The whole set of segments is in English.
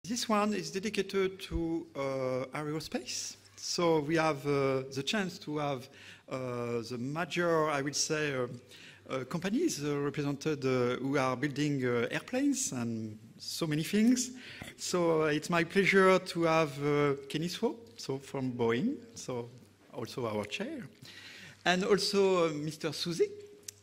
This one is dedicated to aerospace. So we have the chance to have the major, I would say, companies represented who are building airplanes and so many things. So it's my pleasure to have Kenny Swo, so from Boeing, so also our chair, and also Mr. Suzy,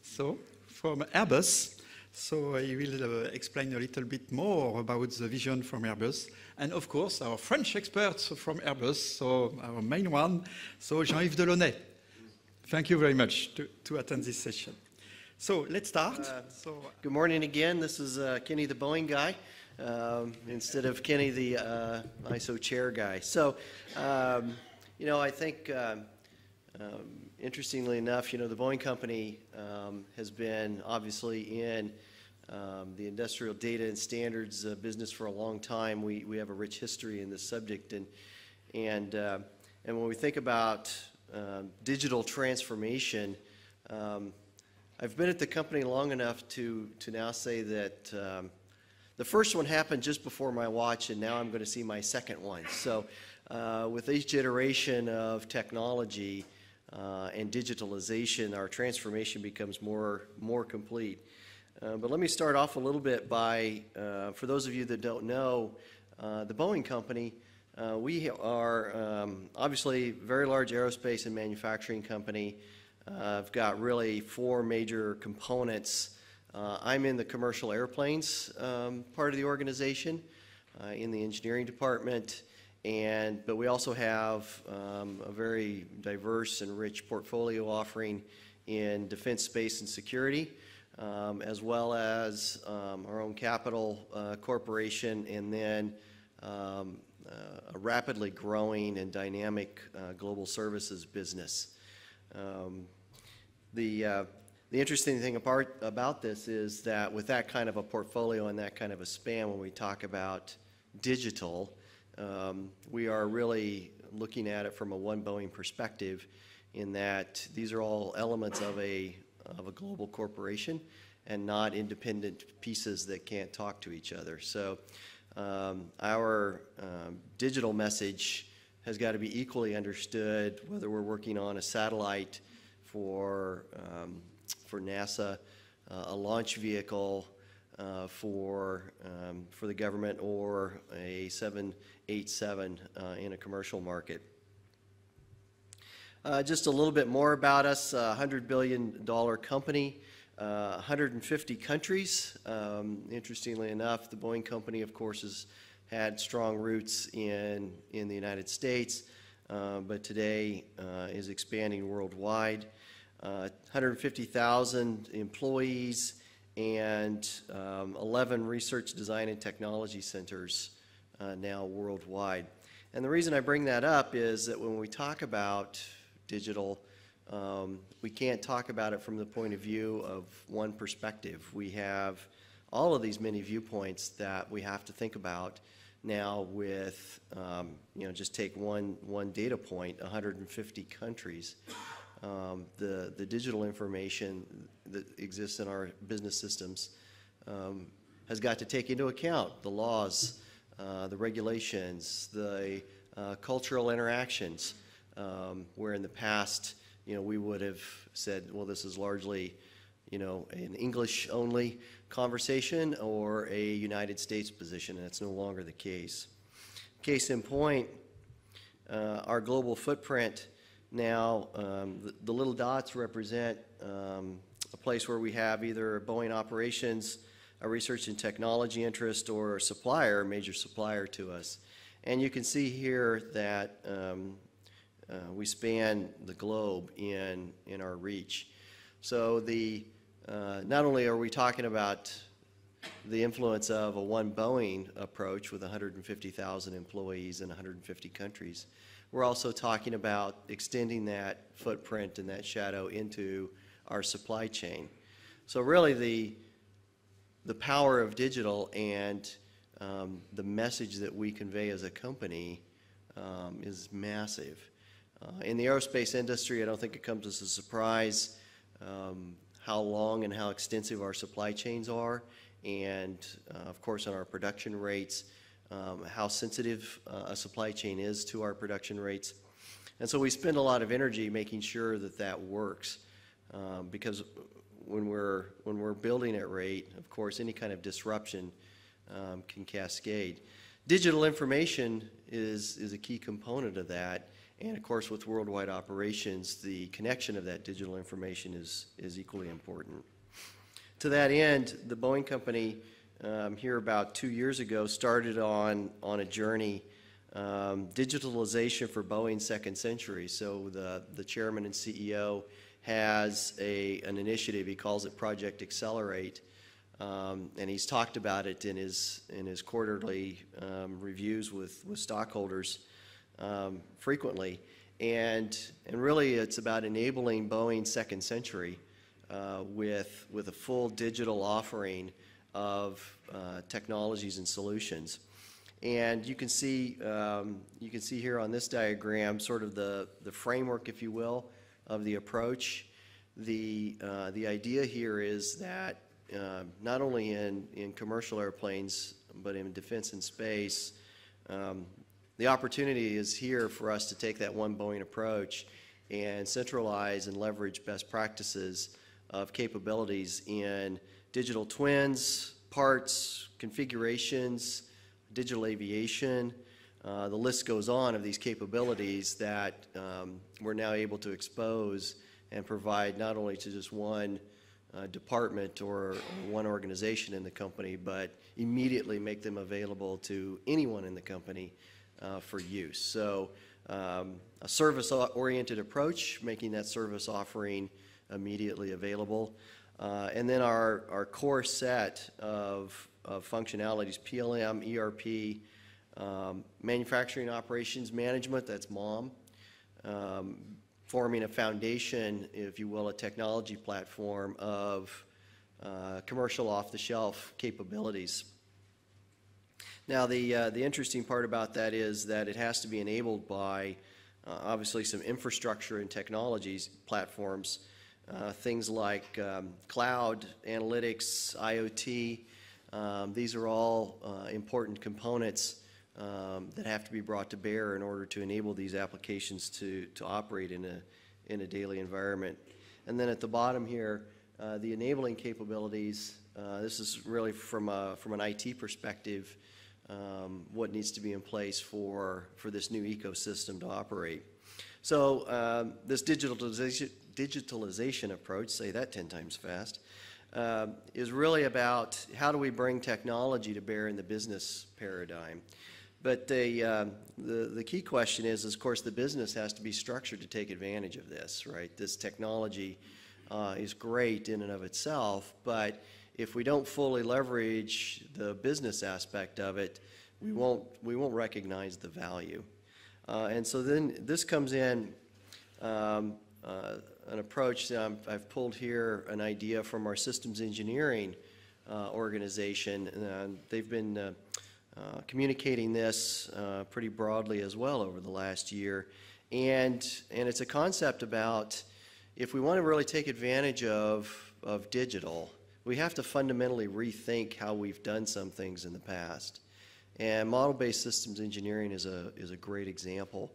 so from Airbus. So he will explain a little bit more about the vision from Airbus. And of course, our French experts from Airbus, so our main one, so Jean-Yves Delaunay. Thank you very much to attend this session. So let's start. Good morning again. This is Kenny, the Boeing guy, instead of Kenny, the ISO chair guy. So, you know, I think, interestingly enough, you know, the Boeing company has been obviously in the industrial data and standards business for a long time. We have a rich history in this subject, and when we think about digital transformation, I've been at the company long enough to now say that the first one happened just before my watch, and now I'm going to see my second one. So with each iteration of technology and digitalization, our transformation becomes more complete. But let me start off a little bit by, for those of you that don't know, the Boeing company, we are obviously a very large aerospace and manufacturing company. I've got really four major components. I'm in the commercial airplanes part of the organization, in the engineering department, but we also have a very diverse and rich portfolio offering in defense, space, and security, as well as our own capital corporation, and then a rapidly growing and dynamic global services business. The interesting thing about this is that with that kind of a portfolio and that kind of a span, when we talk about digital, we are really looking at it from a One Boeing perspective, in that these are all elements of a global corporation and not independent pieces that can't talk to each other. So our digital message has got to be equally understood, whether we're working on a satellite for NASA, a launch vehicle for the government, or a 787 in a commercial market. Just a little bit more about us: $100 billion company, 150 countries. Interestingly enough, the Boeing company, of course, has had strong roots in the United States, but today is expanding worldwide. 150,000 employees and 11 research, design, and technology centers now worldwide. And the reason I bring that up is that when we talk about digital, we can't talk about it from the point of view of one perspective. We have all of these many viewpoints that we have to think about now with, you know, just take one data point: 150 countries. The digital information that exists in our business systems has got to take into account the laws, the regulations, the cultural interactions, where in the past, you know, we would have said, well, this is largely, you know, an English-only conversation or a United States position, and it's no longer the case. Case in point, our global footprint now, the little dots represent a place where we have either Boeing operations, a research and technology interest, or a supplier, a major supplier to us. And you can see here that we span the globe in our reach. So not only are we talking about the influence of a One Boeing approach with 150,000 employees in 150 countries, we're also talking about extending that footprint and that shadow into our supply chain. So really the power of digital and the message that we convey as a company is massive. In the aerospace industry, I don't think it comes as a surprise how long and how extensive our supply chains are, and of course on our production rates. how sensitive a supply chain is to our production rates. And so we spend a lot of energy making sure that that works, because when we're building at rate, of course, any kind of disruption can cascade. Digital information is a key component of that, and of course, with worldwide operations, the connection of that digital information is equally important. To that end, the Boeing Company here about 2 years ago started on a journey, digitalization for Boeing's second century. So the chairman and CEO has an initiative, he calls it Project Accelerate, and he's talked about it in his quarterly reviews with stockholders frequently. And really it's about enabling Boeing's second century with a full digital offering of technologies and solutions. And you can see here on this diagram sort of the framework, if you will, of the approach. The idea here is that not only in commercial airplanes, but in defense and space, the opportunity is here for us to take that one Boeing approach and centralize and leverage best practices of capabilities in digital twins, parts, configurations, digital aviation. The list goes on of these capabilities that we're now able to expose and provide not only to just one department or one organization in the company, but immediately make them available to anyone in the company for use. So a service-oriented approach, making that service offering immediately available. And then our core set of functionalities, PLM, ERP, manufacturing operations management, that's MOM, forming a foundation, if you will, a technology platform of commercial off-the-shelf capabilities. Now, the interesting part about that is that it has to be enabled by obviously some infrastructure and technologies platforms, things like cloud, analytics, IoT. These are all important components that have to be brought to bear in order to enable these applications to operate in a daily environment. And then at the bottom here, the enabling capabilities. This is really from an IT perspective, what needs to be in place for this new ecosystem to operate. So this digitalization approach, say that 10 times fast, is really about how do we bring technology to bear in the business paradigm. But the key question is, of course, the business has to be structured to take advantage of this, right? This technology is great in and of itself, but if we don't fully leverage the business aspect of it, we won't recognize the value. And so then this comes in an approach that I've pulled here, an idea from our systems engineering organization. And they've been communicating this pretty broadly as well over the last year. And it's a concept about if we want to really take advantage of digital, we have to fundamentally rethink how we've done some things in the past. And model-based systems engineering is a great example.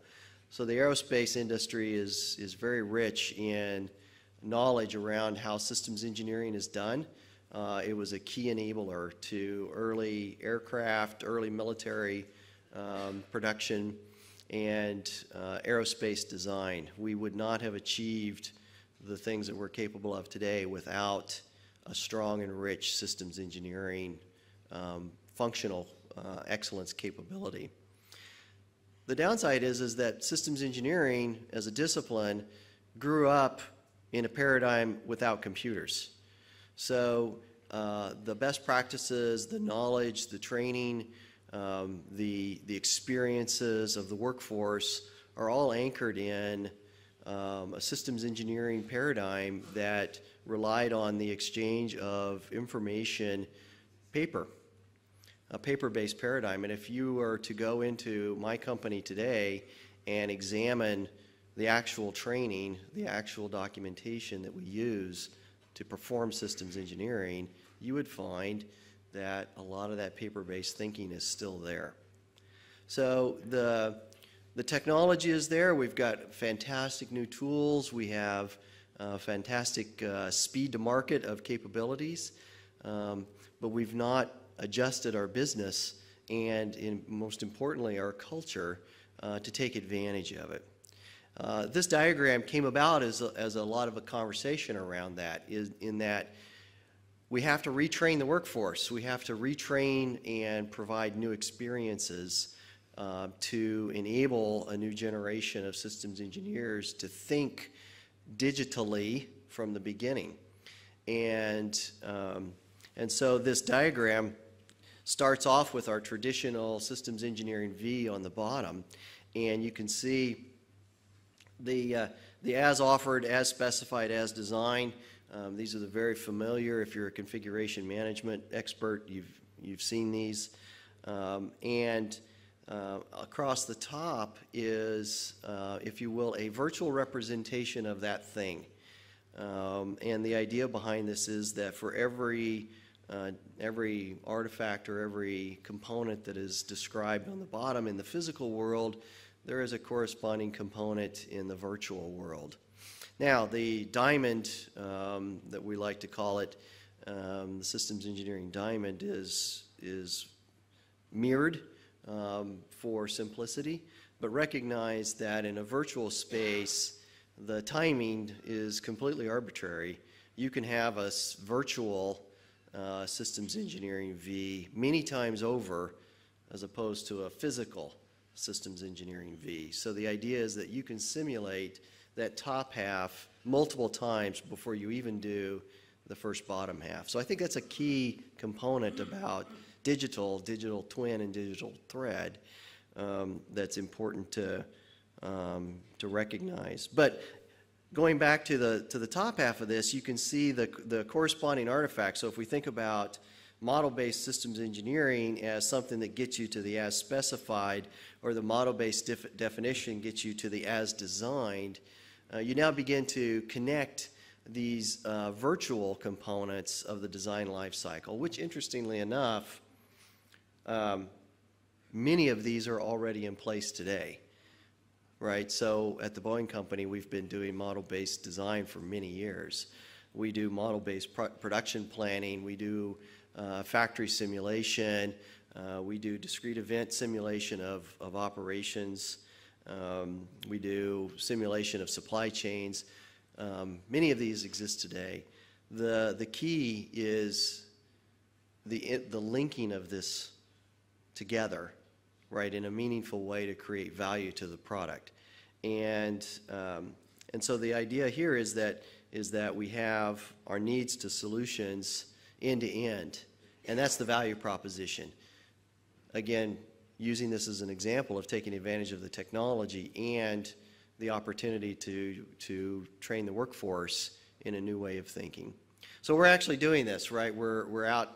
So the aerospace industry is very rich in knowledge around how systems engineering is done. It was a key enabler to early aircraft, early military production, and aerospace design. We would not have achieved the things that we're capable of today without a strong and rich systems engineering functional excellence capability. The downside is that systems engineering as a discipline grew up in a paradigm without computers. So the best practices, the knowledge, the training, the experiences of the workforce are all anchored in a systems engineering paradigm that relied on the exchange of information, a paper-based paradigm. And if you were to go into my company today and examine the actual training, the actual documentation that we use to perform systems engineering, you would find that a lot of that paper-based thinking is still there. So the technology is there. We've got fantastic new tools. We have fantastic speed to market of capabilities, but we've not adjusted our business and, most importantly, our culture to take advantage of it. This diagram came about as a lot of a conversation around that, in that we have to retrain the workforce. We have to retrain and provide new experiences to enable a new generation of systems engineers to think digitally from the beginning. And so this diagram starts off with our traditional systems engineering V on the bottom, and you can see the as offered, as specified, as designed. These are the very familiar. If you're a configuration management expert, you've seen these. Across the top is, if you will, a virtual representation of that thing. And the idea behind this is that for every artifact or every component that is described on the bottom in the physical world, there is a corresponding component in the virtual world. Now, the diamond that we like to call it, the systems engineering diamond, is mirrored for simplicity, but recognize that in a virtual space, the timing is completely arbitrary. You can have a virtual systems engineering V many times over as opposed to a physical systems engineering V. So the idea is that you can simulate that top half multiple times before you even do the first bottom half. So I think that's a key component about digital twin and digital thread that's important to recognize. But going back to the top half of this, you can see the corresponding artifacts. So if we think about model-based systems engineering as something that gets you to the as specified, or the model-based definition gets you to the as designed, you now begin to connect these virtual components of the design lifecycle, which, interestingly enough, many of these are already in place today, right? So at the Boeing Company, we've been doing model-based design for many years. We do model-based production planning. We do factory simulation. We do discrete event simulation of operations. We do simulation of supply chains. Many of these exist today. The key is the linking of this together, right, in a meaningful way to create value to the product. And so the idea here is that we have our needs to solutions end to end, and that's the value proposition. Again, using this as an example of taking advantage of the technology and the opportunity to train the workforce in a new way of thinking. So we're actually doing this, right? We're out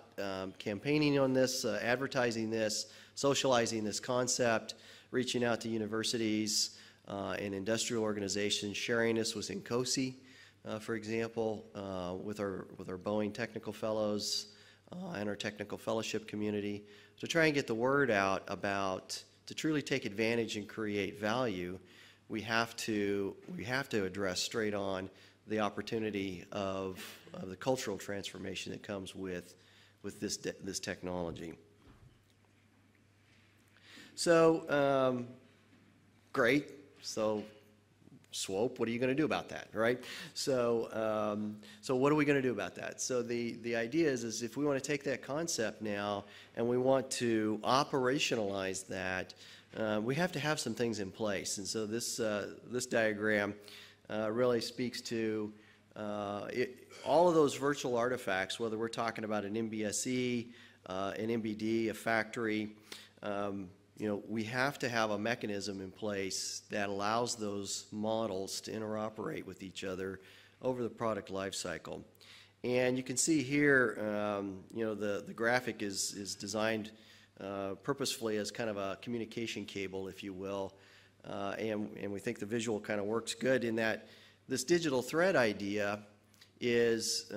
campaigning on this, advertising this, socializing this concept, reaching out to universities and industrial organizations, sharing this with INCOSE, for example, with our Boeing technical fellows and our technical fellowship community, to try and get the word out about, to truly take advantage and create value, we have to address straight on the opportunity of the cultural transformation that comes with this technology. So, great. So, SWOPE, what are you going to do about that, right? So, so what are we going to do about that? So the idea is if we want to take that concept now and we want to operationalize that, we have to have some things in place. And so this diagram really speaks to all of those virtual artifacts, whether we're talking about an MBSE, an MBD, a factory. You know, we have to have a mechanism in place that allows those models to interoperate with each other over the product life cycle. And you can see here, you know, the graphic is designed purposefully as kind of a communication cable, if you will. And we think the visual kind of works good in that this digital thread idea is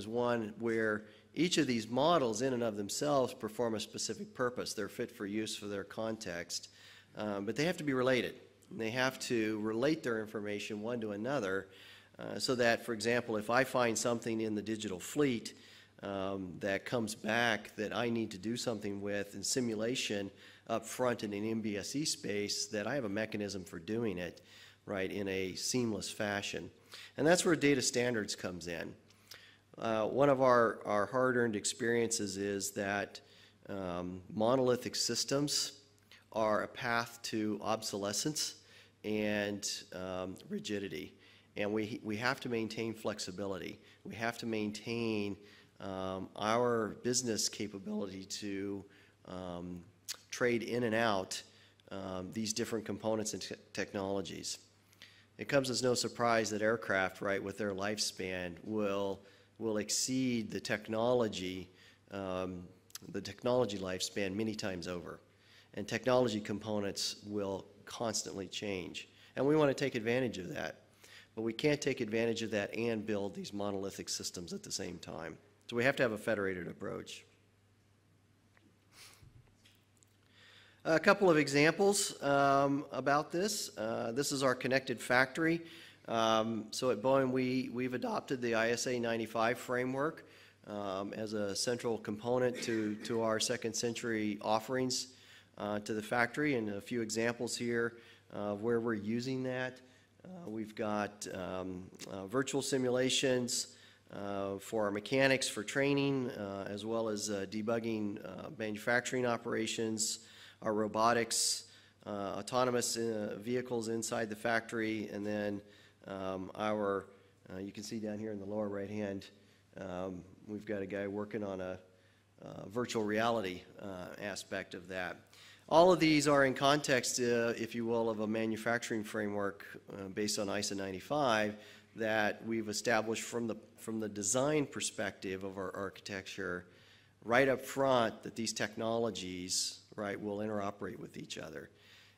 one where Each of these models in and of themselves perform a specific purpose. They're fit for use for their context, but they have to be related. They have to relate their information one to another so that, for example, if I find something in the digital fleet that comes back that I need to do something with in simulation up front in an MBSE space, that I have a mechanism for doing it, right, in a seamless fashion. And that's where data standards comes in. One of our hard-earned experiences is that monolithic systems are a path to obsolescence and rigidity. And we have to maintain flexibility. We have to maintain our business capability to trade in and out these different components and technologies. It comes as no surprise that aircraft, right, with their lifespan will exceed the technology lifespan many times over. And technology components will constantly change. And we want to take advantage of that. But we can't take advantage of that and build these monolithic systems at the same time. So we have to have a federated approach. A couple of examples about this. This is our connected factory. So at Boeing, we've adopted the ISA 95 framework as a central component to our second century offerings to the factory, and a few examples here of where we're using that. We've got virtual simulations for our mechanics for training, as well as debugging manufacturing operations, our robotics, autonomous vehicles inside the factory, and then you can see down here in the lower right hand, we've got a guy working on a virtual reality aspect of that. All of these are in context, if you will, of a manufacturing framework based on ISA 95 that we've established from the design perspective of our architecture right up front, that these technologies, right, will interoperate with each other.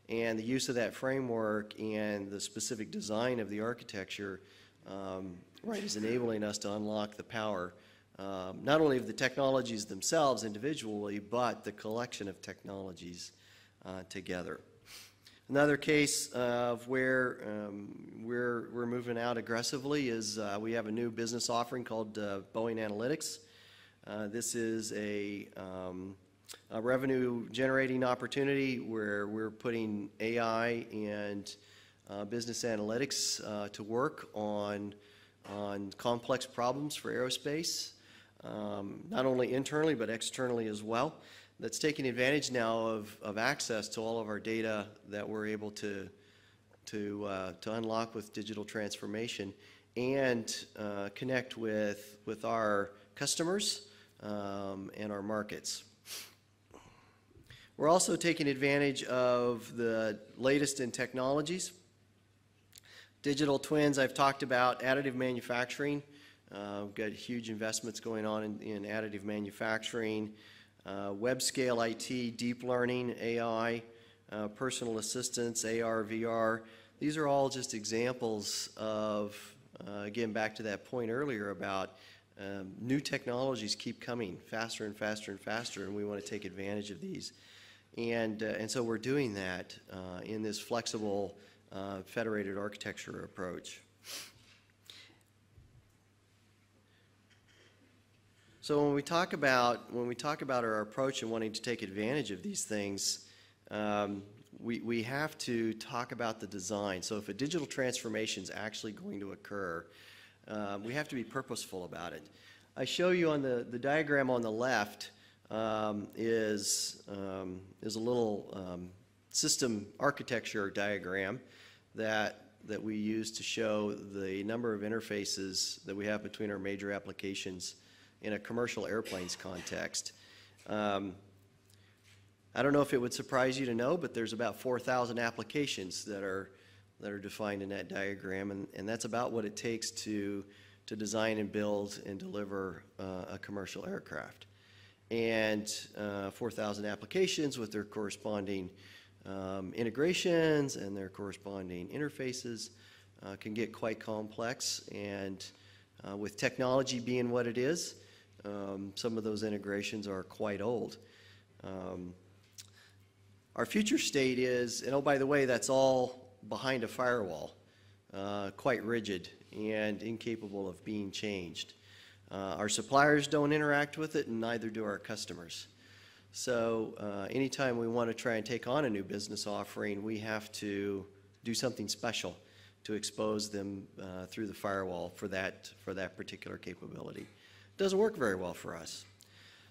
And the use of that framework and the specific design of the architecture, right, is enabling us to unlock the power, not only of the technologies themselves individually, but the collection of technologies together. Another case of where we're moving out aggressively is we have a new business offering called Boeing Analytics. This is a revenue generating opportunity where we're putting AI and business analytics to work on complex problems for aerospace, not only internally but externally as well. That's taking advantage now of access to all of our data that we're able to unlock with digital transformation and connect with our customers and our markets. We're also taking advantage of the latest in technologies. Digital twins, I've talked about additive manufacturing. We've got huge investments going on in additive manufacturing, web scale IT, deep learning, AI, personal assistance, AR, VR. These are all just examples of, again, back to that point earlier about new technologies keep coming faster and faster and faster, and we want to take advantage of these. And so we're doing that in this flexible federated architecture approach. So when we talk about our approach and wanting to take advantage of these things, we have to talk about the design. So if a digital transformation is actually going to occur, we have to be purposeful about it. I show you on the diagram on the left is a little system architecture diagram that we use to show the number of interfaces that we have between our major applications in a commercial airplanes context. I don't know if it would surprise you to know, but there's about 4,000 applications that are defined in that diagram, and that's about what it takes to design and build and deliver a commercial aircraft. And 4,000 applications with their corresponding integrations and their corresponding interfaces can get quite complex, and with technology being what it is, Some of those integrations are quite old. Our future state is, and oh, by the way, that's all behind a firewall, quite rigid and incapable of being changed. Our suppliers don't interact with it, and neither do our customers. So anytime we want to try and take on a new business offering, we have to do something special to expose them through the firewall for that particular capability. It doesn't work very well for us.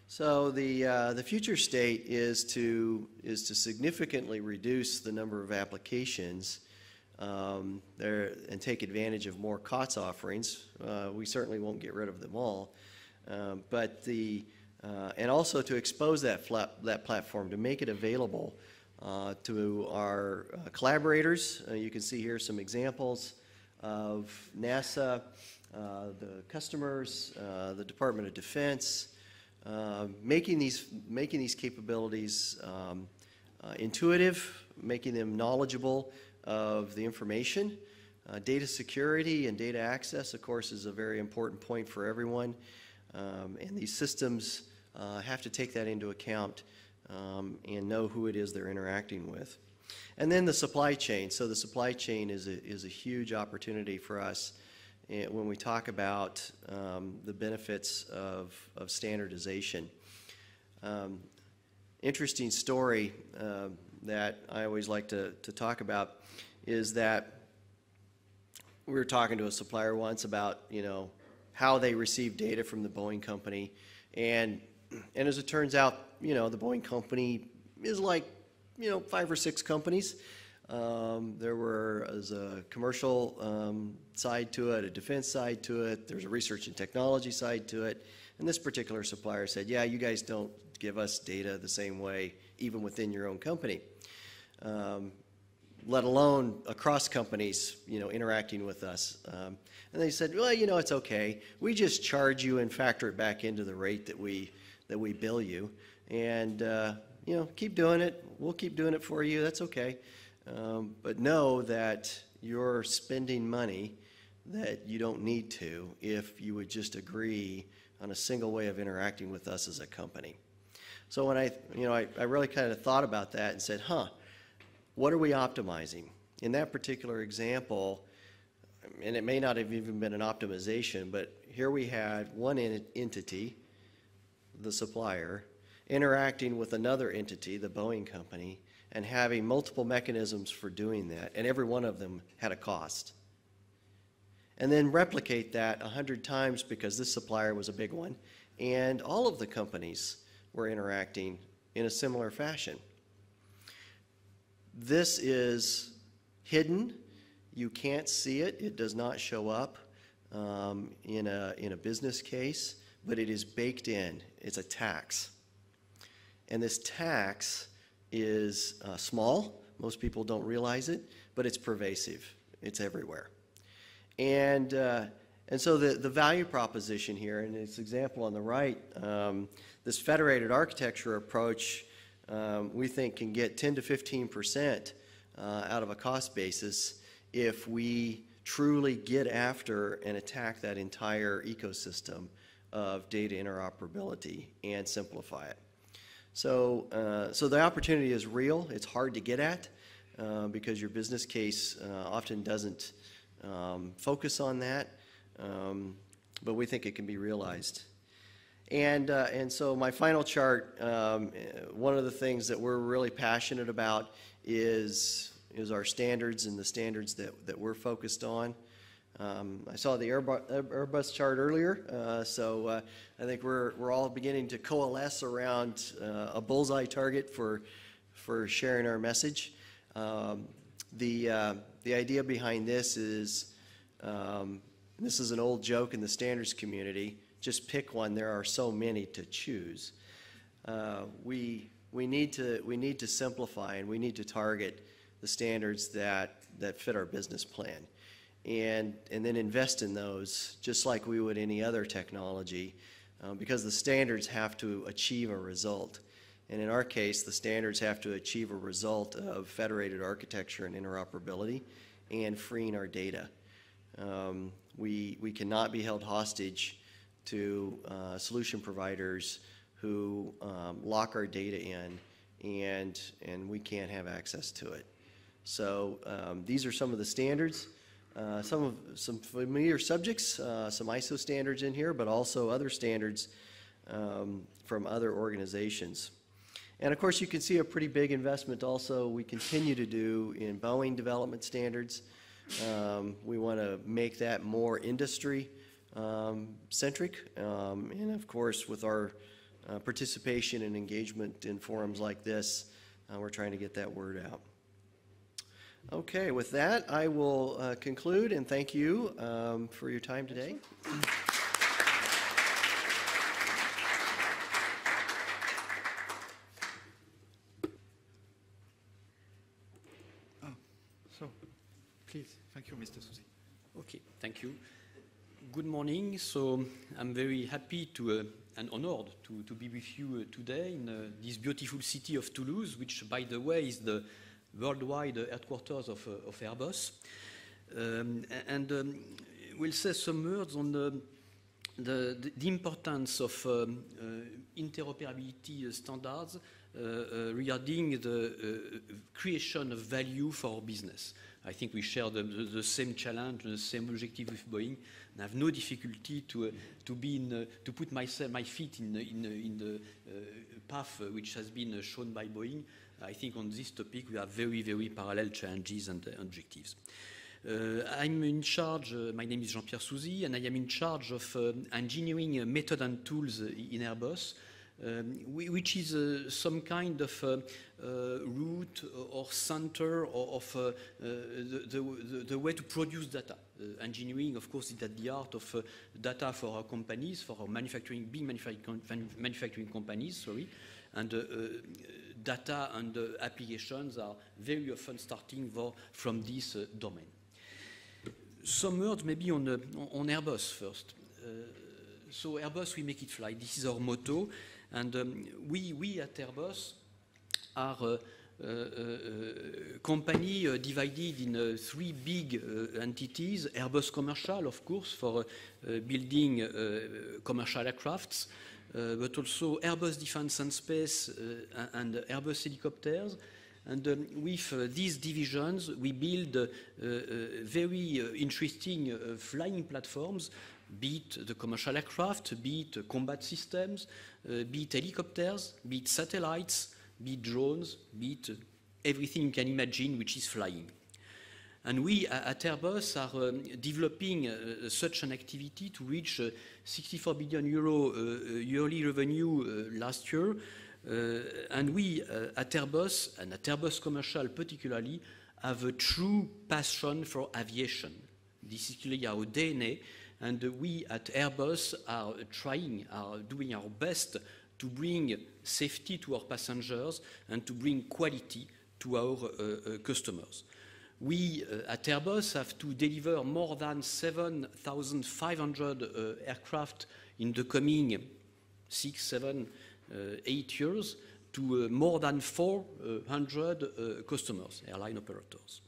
So the future state is to significantly reduce the number of applications there and take advantage of more COTS offerings. We certainly won't get rid of them all, and also to expose that platform, to make it available to our collaborators. You can see here some examples of NASA, the customers, the Department of Defense, making these capabilities intuitive, making them knowledgeable of the information. Data security and data access, of course, is a very important point for everyone. And these systems have to take that into account and know who it is they're interacting with. And then the supply chain. So the supply chain is a huge opportunity for us when we talk about the benefits of standardization. Interesting story that I always like to talk about is that we were talking to a supplier once about, how they receive data from the Boeing company, and as it turns out, the Boeing company is like, 5 or 6 companies. There was a commercial side to it, a defense side to it, there's a research and technology side to it, and this particular supplier said, yeah, you guys don't give us data the same way, even within your own company, let alone across companies, interacting with us. And they said, well, it's okay. We just charge you and factor it back into the rate that we bill you, and keep doing it. We'll keep doing it for you. That's okay. But know that you're spending money that you don't need to if you would just agree on a single way of interacting with us as a company. So when I really kind of thought about that and said, what are we optimizing? In that particular example, and it may not have even been an optimization, but here we had one entity, the supplier, interacting with another entity, the Boeing company, and having multiple mechanisms for doing that, and every one of them had a cost. And then replicate that 100 times because this supplier was a big one, and all of the companies were interacting in a similar fashion. This is hidden. You can't see it. It does not show up in a business case, but it is baked in. It's a tax. And this tax is small. Most people don't realize it, but it's pervasive. It's everywhere. And so the value proposition here, and this example on the right, this federated architecture approach, we think can get 10 to 15% out of a cost basis if we truly get after and attack that entire ecosystem of data interoperability and simplify it. So the opportunity is real. It's hard to get at because your business case often doesn't focus on that, but we think it can be realized. And so my final chart, one of the things that we're really passionate about is our standards and the standards that we're focused on. I saw the Airbus chart earlier, so I think we're all beginning to coalesce around a bullseye target for sharing our message. The idea behind this is an old joke in the standards community. Just pick one. There are so many to choose. We need to simplify, and we need to target the standards that fit our business plan, and then invest in those just like we would any other technology, because the standards have to achieve a result. And in our case, the standards have to achieve a result of federated architecture and interoperability and freeing our data. We cannot be held hostage to solution providers who lock our data in, and we can't have access to it. So these are some of the standards, some familiar subjects, some ISO standards in here, but also other standards from other organizations. And of course, you can see a pretty big investment also we continue to do in Boeing development standards. We want to make that more industry centric, and of course, with our participation and engagement in forums like this, we're trying to get that word out. Okay, with that, I will conclude and thank you for your time today. So, please, thank you, Mr. Souzy. Okay, thank you. Good morning. So I'm very happy and honored to be with you today in this beautiful city of Toulouse, which, by the way, is the worldwide headquarters of Airbus. We'll say some words on the importance of interoperability standards regarding the creation of value for our business. I think we share the same challenge, the same objective with Boeing, and I have no difficulty to put my feet in the path which has been shown by Boeing. I think on this topic we have very, very parallel challenges and objectives. I'm in charge, my name is Jean-Pierre Souzy, and I am in charge of engineering method and tools in Airbus, which is some kind of route or center of the way to produce data. Engineering, of course, is at the heart of data for our companies, for our big manufacturing companies, sorry, and data and applications are very often starting from this domain. Some words maybe on Airbus first. So Airbus, we make it fly. This is our motto. And we at Airbus are a company divided in three big entities. Airbus Commercial, of course, for building commercial aircrafts, but also Airbus Defence and Space and Airbus Helicopters. And with these divisions, we build very interesting flying platforms, be it the commercial aircraft, be it combat systems, be it helicopters, be it satellites, be it drones, be it everything you can imagine which is flying. And we at Airbus are developing such an activity to reach 64 billion euro yearly revenue last year. And we at Airbus, and at Airbus Commercial particularly, have a true passion for aviation. This is clearly our DNA, and we at Airbus are doing our best to bring safety to our passengers and to bring quality to our customers. We at Airbus have to deliver more than 7,500 aircraft in the coming 6, 7, 8 years to more than 400 customers, airline operators.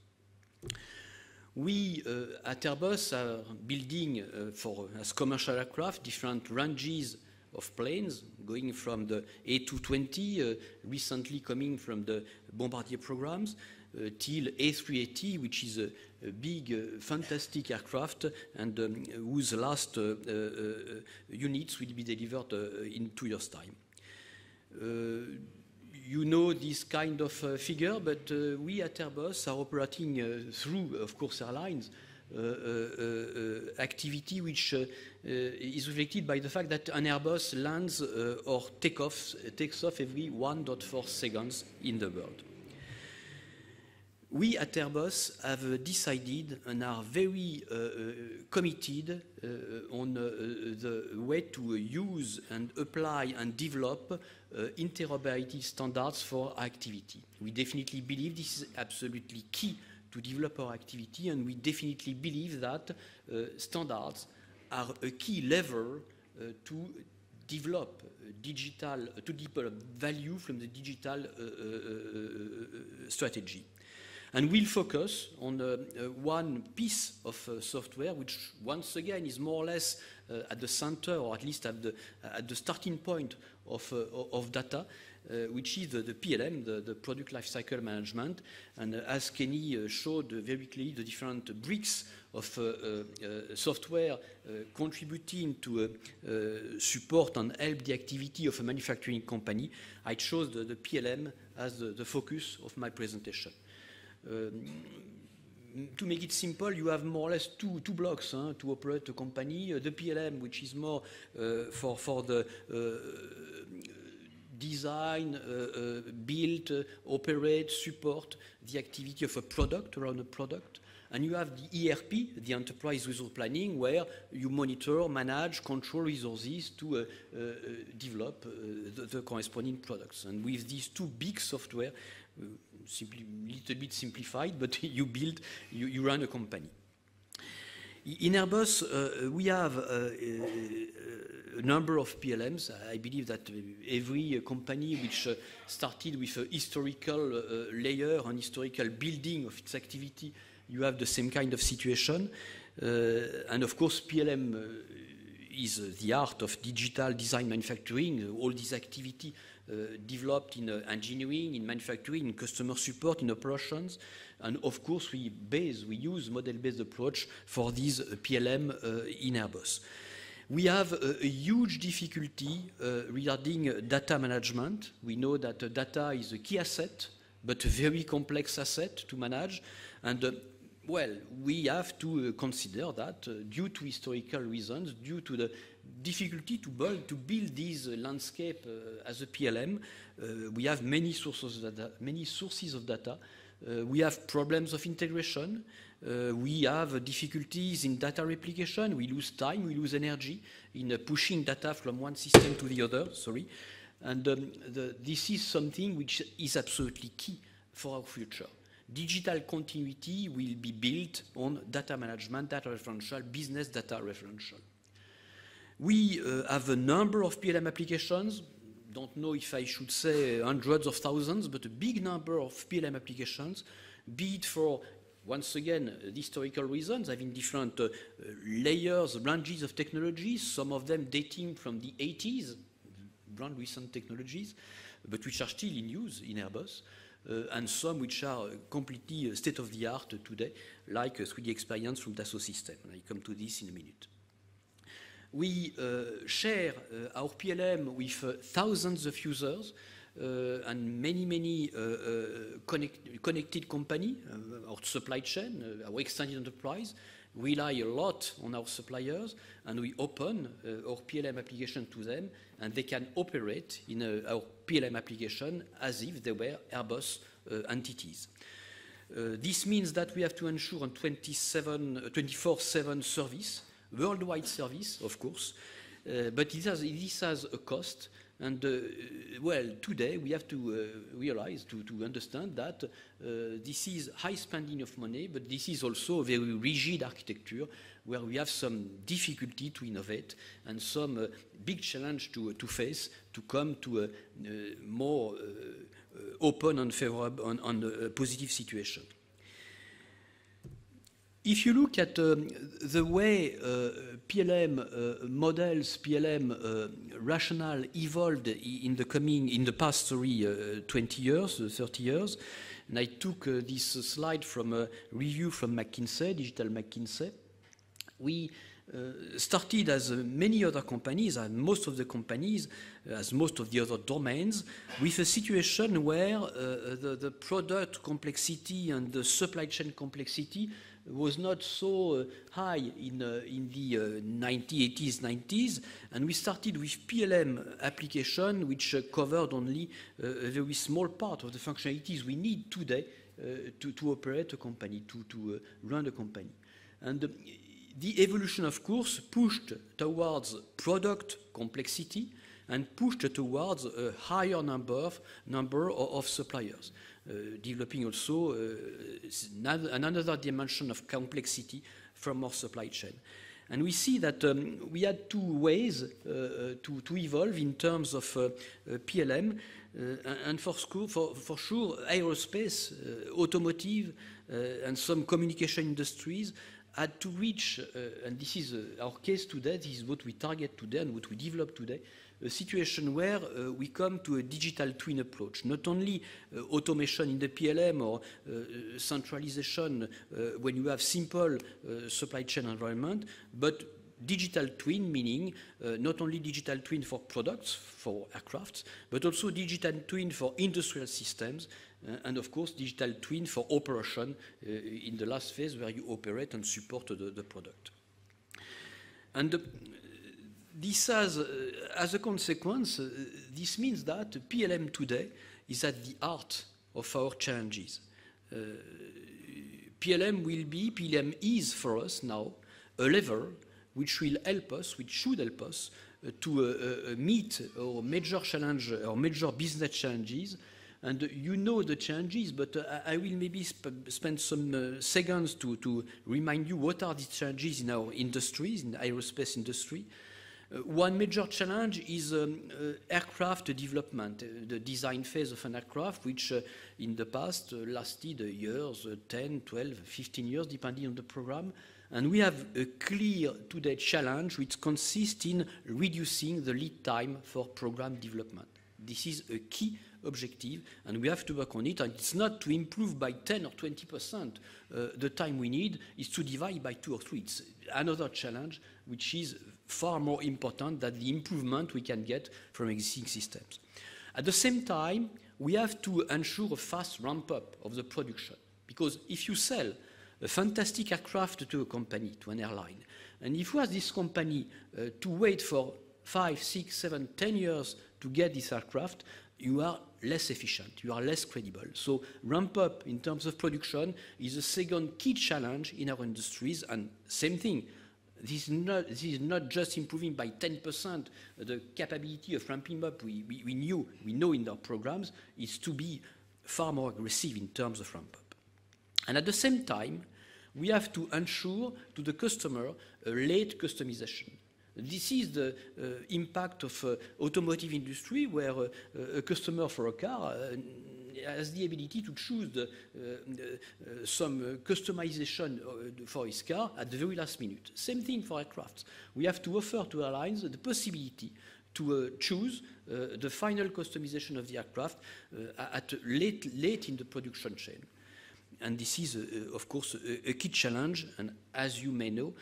We at Airbus are building as commercial aircraft different ranges of planes, going from the A220, recently coming from the Bombardier programs, till A380, which is a big, fantastic aircraft, and whose last units will be delivered in 2 years' time. You know this kind of figure, but we at Airbus are operating through, of course, airlines, activity which is reflected by the fact that an Airbus lands or takes off every 1.4 seconds in the world. We at Airbus have decided and are very committed on the way to use and apply and develop interoperability standards for our activity. We definitely believe this is absolutely key to develop our activity, and we definitely believe that standards are a key lever to develop value from the digital strategy. And we'll focus on one piece of software, which once again is more or less at the center, or at least at the starting point of data, which is the PLM, the Product Lifecycle Management. And as Kenny showed very clearly, the different bricks of software contributing to support and help the activity of a manufacturing company, I chose the PLM as the focus of my presentation. To make it simple, you have more or less two blocks to operate a company. The PLM, which is more for the design, build, operate, support the activity of a product around a product. And you have the ERP, the Enterprise Resource Planning, where you monitor, manage, control resources to develop the corresponding products. And with these two big software, simply a little bit simplified, but you run a company. In Airbus, we have a number of PLMs. I believe that every company which started with a historical layer, an historical building of its activity, you have the same kind of situation. And of course, PLM is the art of digital design manufacturing. All this activity developed in engineering, in manufacturing, in customer support, in operations. And of course, we use model-based approach for this PLM in Airbus. We have a huge difficulty regarding data management. We know that data is a key asset, but a very complex asset to manage. And well, we have to consider that due to historical reasons, due to the difficulty to build this landscape as a PLM, we have many sources of data. We have problems of integration. We have difficulties in data replication. We lose time, we lose energy in pushing data from one system to the other. And this is something which is absolutely key for our future. Digital continuity will be built on data management, data referential, business data referential. We have a number of PLM applications. Don't know if I should say hundreds of thousands, but a big number of PLM applications, be it for, once again, historical reasons, having different layers, branches of technologies, some of them dating from the 80s, brand recent technologies, but which are still in use in Airbus. And some which are completely state-of-the-art today, like 3D Experience from Dassault Systèmes. I come to this in a minute. We share our PLM with thousands of users and many connected companies. Our supply chain, our extended enterprise, rely a lot on our suppliers, and we open our PLM application to them, and they can operate in our PLM application as if they were Airbus entities. This means that we have to ensure a 24/7 service, worldwide service, of course, but this has a cost. And well, today we have to realize, to understand that this is high spending of money, but this is also a very rigid architecture where we have some difficulty to innovate and some big challenge to face to come to a more open and favorable and positive situation. If you look at the way PLM models, PLM rationale evolved in the past 20 years, 30 years, and I took this slide from a review from McKinsey, Digital McKinsey. We started as many other companies, and most of the companies, as most of the other domains, with a situation where the product complexity and the supply chain complexity was not so high in the 80s, 90s, and we started with PLM application, which covered only a very small part of the functionalities we need today to operate a company, to run a company. And the evolution, of course, pushed towards product complexity and pushed towards a higher number of suppliers. Developing also another dimension of complexity from our supply chain. And we see that we had two ways to evolve in terms of PLM, and for sure, aerospace, automotive, and some communication industries had to reach, and this is our case today, this is what we target today and what we develop today, a situation where we come to a digital twin approach, not only automation in the PLM or centralization when you have simple supply chain environment, but digital twin, meaning not only digital twin for products, for aircrafts, but also digital twin for industrial systems, and of course digital twin for operation in the last phase where you operate and support the product. And this has, as a consequence, this means that PLM today is at the heart of our challenges. PLM is for us now a lever which will help us, which should help us to meet our major challenge, our major business challenges. And you know the challenges, but I will maybe spend some seconds to remind you what are these challenges in our industries, in the aerospace industry. One major challenge is aircraft development, the design phase of an aircraft, which in the past lasted years, 10, 12, 15 years, depending on the program. And we have a clear today challenge which consists in reducing the lead time for program development. This is a key objective, and we have to work on it. And it's not to improve by 10 or 20%. The time we need is to divide by 2 or 3. It's another challenge which is far more important than the improvement we can get from existing systems. At the same time, we have to ensure a fast ramp-up of the production, because if you sell a fantastic aircraft to a company, to an airline, and if you ask this company to wait for 5, 6, 7, 10 years to get this aircraft, you are less efficient, you are less credible. So ramp up in terms of production is a second key challenge in our industries, and same thing. This is not just improving by 10% the capability of ramping up we know in our programs, is to be far more aggressive in terms of ramp up. And at the same time, we have to ensure to the customer a late customization. This is the impact of automotive industry, where a customer for a car has the ability to choose some customization for his car at the very last minute. Same thing for aircraft. We have to offer to airlines the possibility to choose the final customization of the aircraft at late in the production chain. And this is, of course, a key challenge. And as you may know,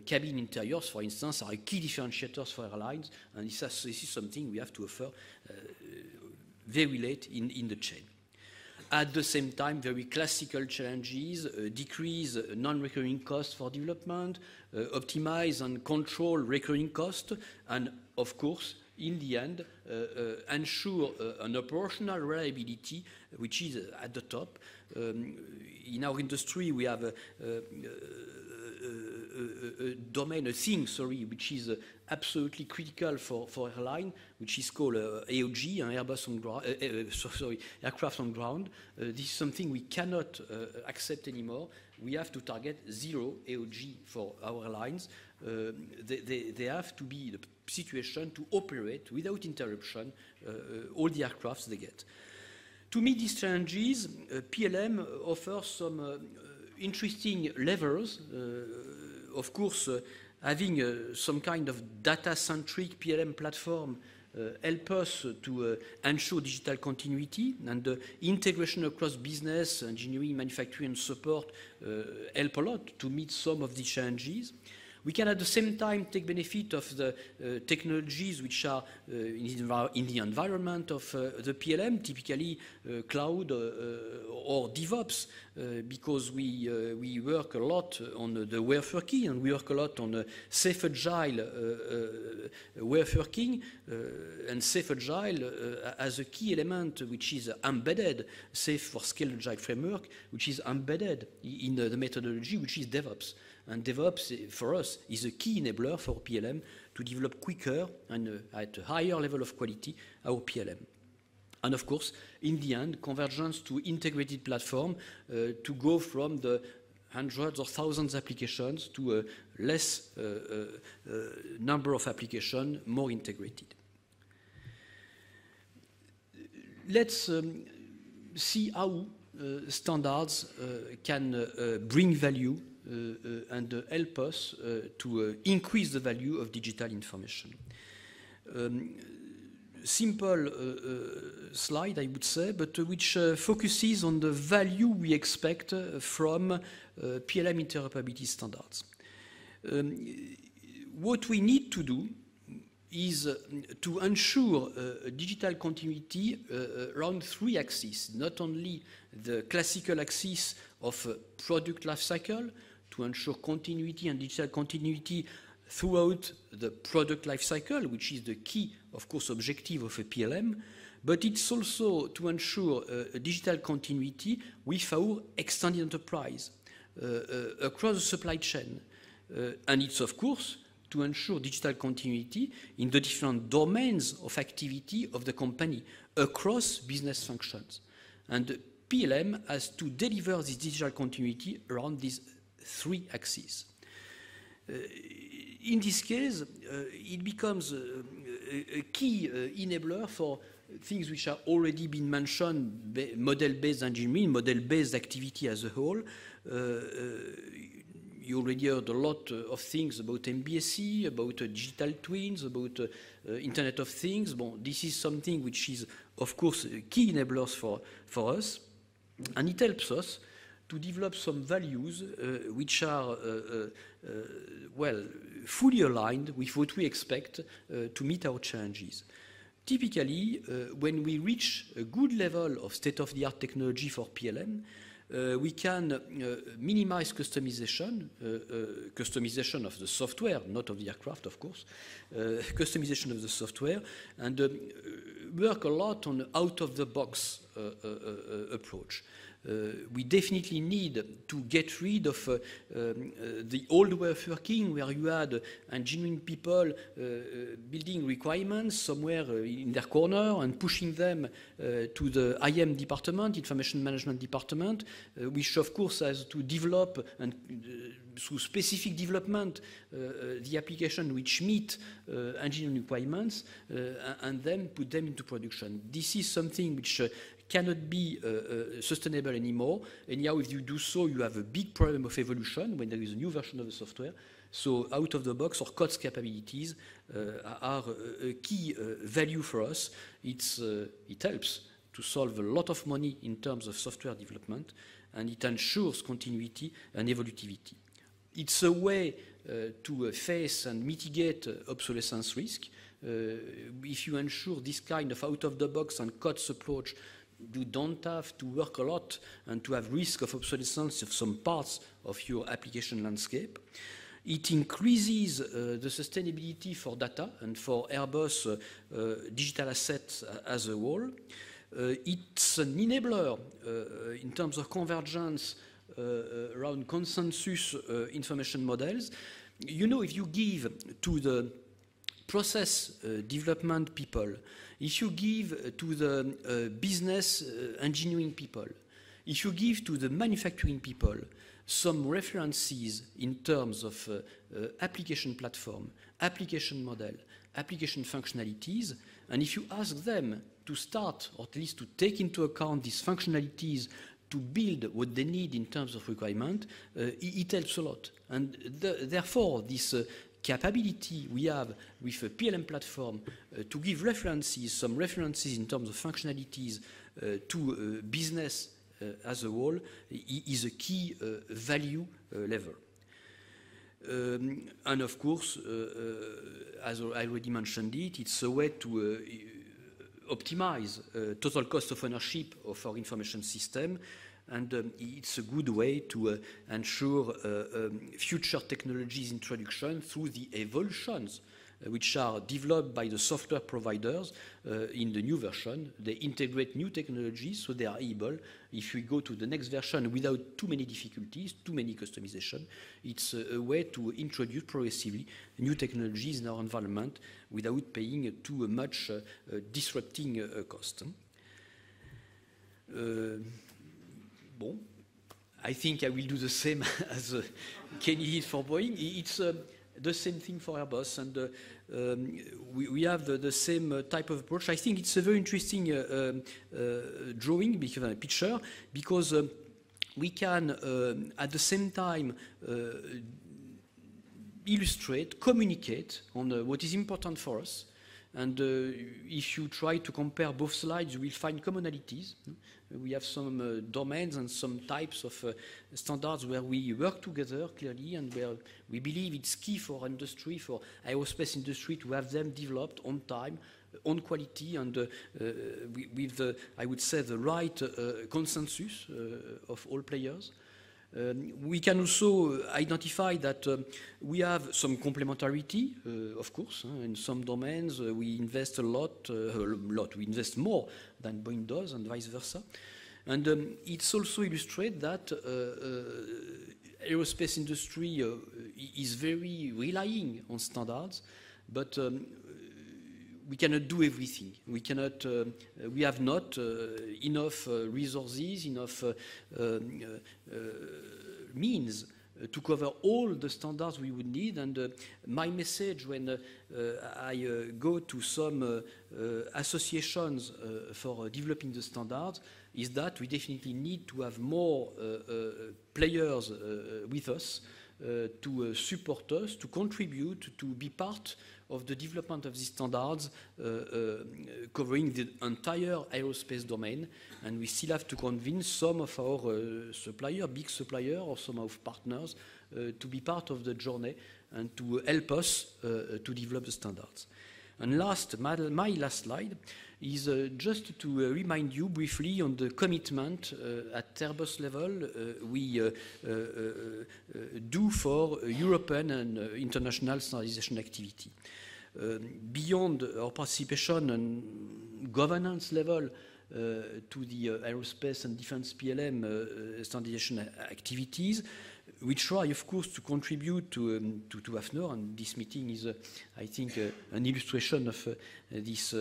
cabin interiors, for instance, are a key differentiators for airlines. And this is something we have to offer very late in the chain. At the same time, very classical challenges, decrease non-recurring costs for development, optimize and control recurring costs, and of course, in the end, ensure an operational reliability, which is at the top. In our industry, we have a thing, which is absolutely critical for airline, which is called AOG, Airbus on ground, aircraft on ground. This is something we cannot accept anymore. We have to target 0 AOG for our airlines. They have to be in a situation to operate without interruption all the aircrafts they get. To meet these challenges, PLM offers some interesting levers. Of course, having some kind of data-centric PLM platform help us to ensure digital continuity, and integration across business, engineering, manufacturing, and support help a lot to meet some of the challenges. We can at the same time take benefit of the technologies which are in the environment of the PLM, typically cloud or DevOps, because we work a lot on the way of working, and we work a lot on safe agile way of working, and safe agile as a key element which is embedded, safe for scale agile framework, which is embedded in the methodology which is DevOps. And DevOps, for us, is a key enabler for PLM to develop quicker and at a higher level of quality our PLM. And of course, in the end, convergence to integrated platform to go from the hundreds or thousands of applications to a less number of applications, more integrated. Let's see how standards can bring value and help us to increase the value of digital information. Simple slide, I would say, but which focuses on the value we expect from PLM interoperability standards. What we need to do is to ensure digital continuity around 3 axes, not only the classical axis of product life cycle, to ensure continuity and digital continuity throughout the product life cycle, which is the key, of course, objective of a PLM, but it's also to ensure digital continuity with our extended enterprise across the supply chain. And it's, of course, to ensure digital continuity in the different domains of activity of the company across business functions. And PLM has to deliver this digital continuity around these 3 axes. In this case, it becomes a key enabler for things which are already been mentioned, model-based engineering, model-based activity as a whole. You already heard a lot of things about MBSE, about digital twins, about Internet of Things. Bon, this is something which is, of course, key enablers for us, and it helps us to develop some values which are, well, fully aligned with what we expect to meet our challenges. Typically, when we reach a good level of state-of-the-art technology for PLM, we can minimize customization, customization of the software, not of the aircraft, of course, customization of the software, and work a lot on out-of-the-box approach. We definitely need to get rid of the old way of working, where you had engineering people building requirements somewhere in their corner and pushing them to the IM department, Information Management Department, which of course has to develop and through specific development the application which meet engineering requirements and then put them into production. This is something which cannot be sustainable anymore. Anyhow, if you do so, you have a big problem of evolution when there is a new version of the software. So out of the box or COTS capabilities are a key value for us. It helps to solve a lot of money in terms of software development, and it ensures continuity and evolutivity. It's a way to face and mitigate obsolescence risk. If you ensure this kind of out-of-the-box and COTS approach, you don't have to work a lot and to have risk of obsolescence of some parts of your application landscape. It increases the sustainability for data and for Airbus digital assets as a whole. It's an enabler in terms of convergence around consensus information models. You know, if you give to the process development people, if you give to the business engineering people, if you give to the manufacturing people some references in terms of application platform, application model, application functionalities, and if you ask them to start, or at least to take into account these functionalities to build what they need in terms of requirement, it helps a lot. And therefore, this capability we have with a PLM platform to give references, some references in terms of functionalities to business as a whole is a key value lever. And of course, as I already mentioned it's a way to optimize total cost of ownership of our information system, and it's a good way to ensure future technologies introduction through the evolutions which are developed by the software providers in the new version. They integrate new technologies, so they are able, if we go to the next version without too many difficulties, too many customization, it's a way to introduce progressively new technologies in our environment without paying too much disrupting cost. Bon, I think I will do the same as Kenny did for Boeing. It's the same thing for Airbus, and we have the same type of approach. I think it's a very interesting drawing, picture, because we can, at the same time, illustrate, communicate on what is important for us. And if you try to compare both slides, you will find commonalities. We have some domains and some types of standards where we work together clearly, and where we believe it's key for industry, for aerospace industry, to have them developed on time, on quality, and with the, I would say, the right consensus of all players. We can also identify that we have some complementarity, of course. In some domains, we invest a lot. We invest more than Boeing does, and vice versa. And it's also illustrated that aerospace industry is very relying on standards, but we cannot do everything. We cannot. We have not enough resources, enough means to cover all the standards we would need. And my message when I go to some associations for developing the standards is that we definitely need to have more players with us to support us, to contribute, to be part of the development of these standards covering the entire aerospace domain. And we still have to convince some of our suppliers, big suppliers, or some of partners to be part of the journey and to help us to develop the standards. And last, my last slide is just to remind you briefly on the commitment at Airbus level we do for European and international standardization activity. Beyond our participation on governance level to the aerospace and defense PLM standardization activities, we try, of course, to contribute to AFNOR, and this meeting is, I think, an illustration of this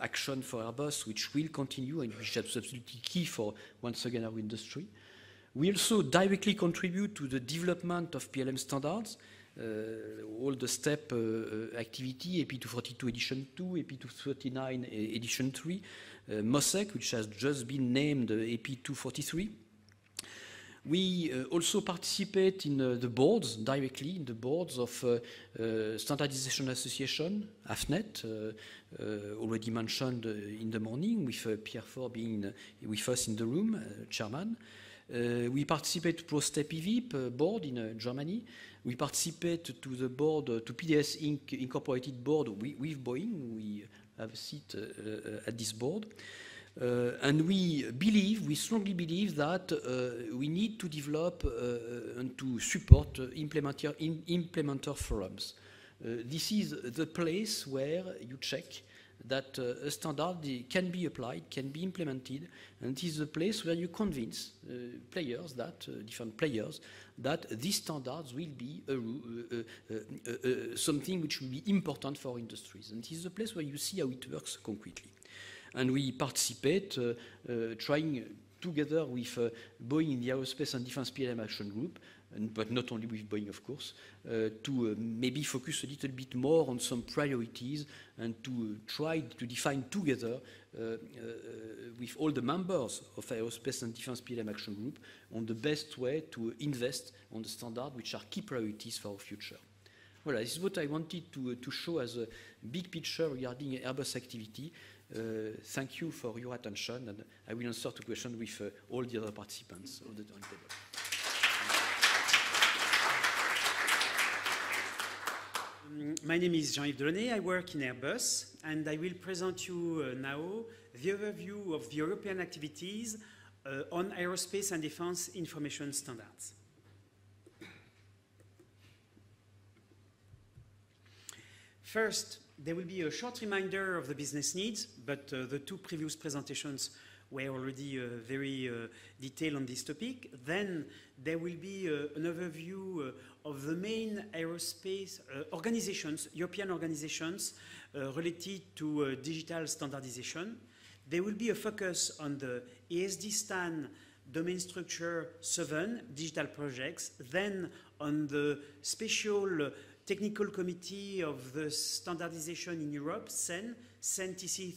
action for Airbus, which will continue and which is absolutely key for, once again, our industry. We also directly contribute to the development of PLM standards, all the STEP activity, AP242 edition 2, AP239 edition 3, MOSEC, which has just been named AP243. We also participate in the boards, directly in the boards of Standardization Association, AFNET, already mentioned in the morning, with Pierre Faure being with us in the room, chairman. We participate to ProStep EVIP board in Germany. We participate to the board, to PDS Inc. Incorporated board with Boeing. We have a seat at this board. And we strongly believe that we need to develop and to support implementer forums. This is the place where you check that a standard can be applied, can be implemented, and it is the place where you convince players, that different players, that these standards will be something which will be important for industries. And it is the place where you see how it works concretely. And we participate, trying together with Boeing in the Aerospace and Defense PLM Action Group, but not only with Boeing, of course, to maybe focus a little bit more on some priorities and to try to define together with all the members of Aerospace and Defense PLM Action Group on the best way to invest on the standard, which are key priorities for our future. Well, this is what I wanted to show as a big picture regarding Airbus activity. Thank you for your attention, and I will answer to questions with all the other participants of the roundtable. My name is Jean-Yves Delaunay. I work in Airbus, and I will present you now the overview of the European activities on aerospace and defense information standards. First, there will be a short reminder of the business needs, but the two previous presentations were already very detailed on this topic. Then there will be an overview of the main aerospace organizations, European organizations, related to digital standardization. There will be a focus on the ESD-STAN domain structure 7 digital projects, then on the special Technical Committee of the Standardization in Europe, CEN TC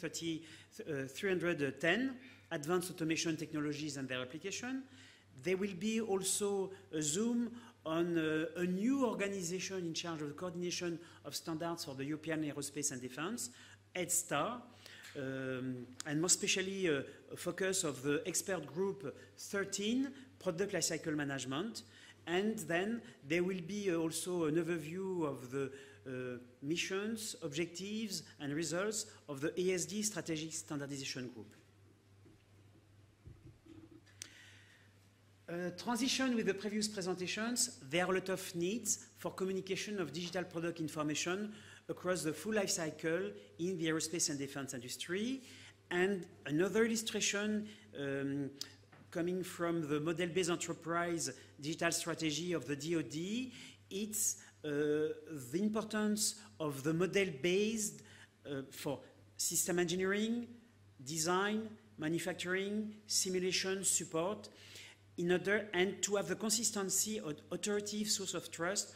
310, Advanced Automation Technologies and their application. there will be also a zoom on a new organization in charge of the coordination of standards for the European aerospace and defense, EDSTAR, and more especially a focus of the expert group 13, product lifecycle management. And then there will be also an overview of the missions, objectives, and results of the ESD Strategic Standardization Group. Transition with the previous presentations, there are a lot of needs for communication of digital product information across the full life cycle in the aerospace and defense industry. And another illustration coming from the model-based enterprise digital strategy of the DoD, it's the importance of the model-based for system engineering, design, manufacturing, simulation, support, in order and to have the consistency of authoritative source of trust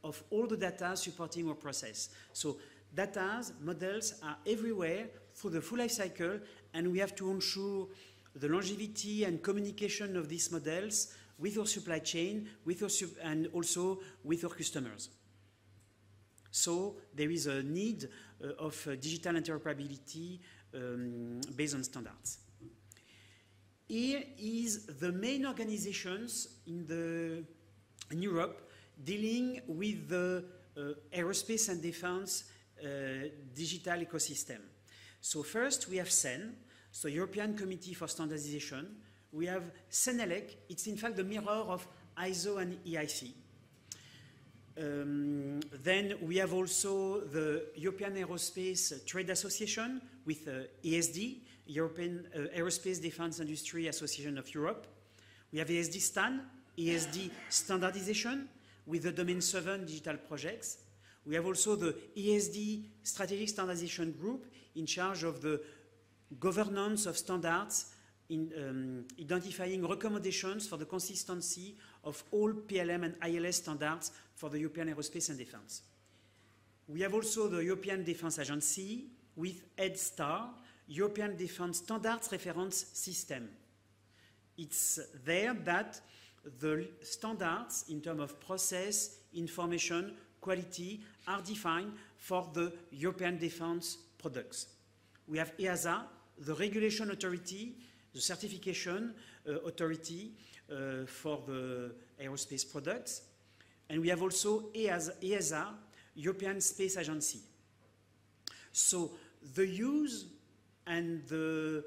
of all the data supporting our process. So data, models are everywhere through the full life cycle, and we have to ensure the longevity and communication of these models with our supply chain, and also with our customers. So there is a need of digital interoperability based on standards. Here is the main organizations in Europe dealing with the aerospace and defense digital ecosystem. So first we have CEN, so European Committee for Standardization. We have CENELEC, it's in fact the mirror of ISO and EIC. Then we have also the European Aerospace Trade Association with ESD, European Aerospace Defense Industry Association of Europe. We have ESD STAN, ESD Standardization with the Domain 7 digital projects. We have also the ESD Strategic Standardization Group in charge of the governance of standards, in identifying recommendations for the consistency of all PLM and ILS standards for the European aerospace and defense. We have also the European Defense Agency with EDSTAR, European Defense Standards Reference System. It's there that the standards in terms of process, information, quality are defined for the European defense products. We have EASA, the regulation authority, the certification authority for the aerospace products. And we have also EASA, European Space Agency. So the use and the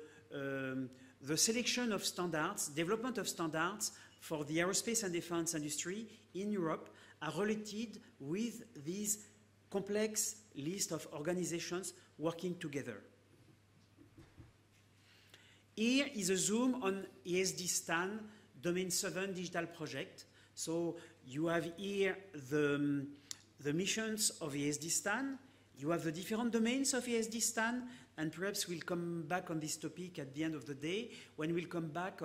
selection of standards, development of standards for the aerospace and defense industry in Europe are related with this complex list of organizations working together. Here is a zoom on ESD STAN Domain 7 digital project. So you have here the missions of ESD STAN. You have the different domains of ESD STAN, and perhaps we'll come back on this topic at the end of the day when we'll come back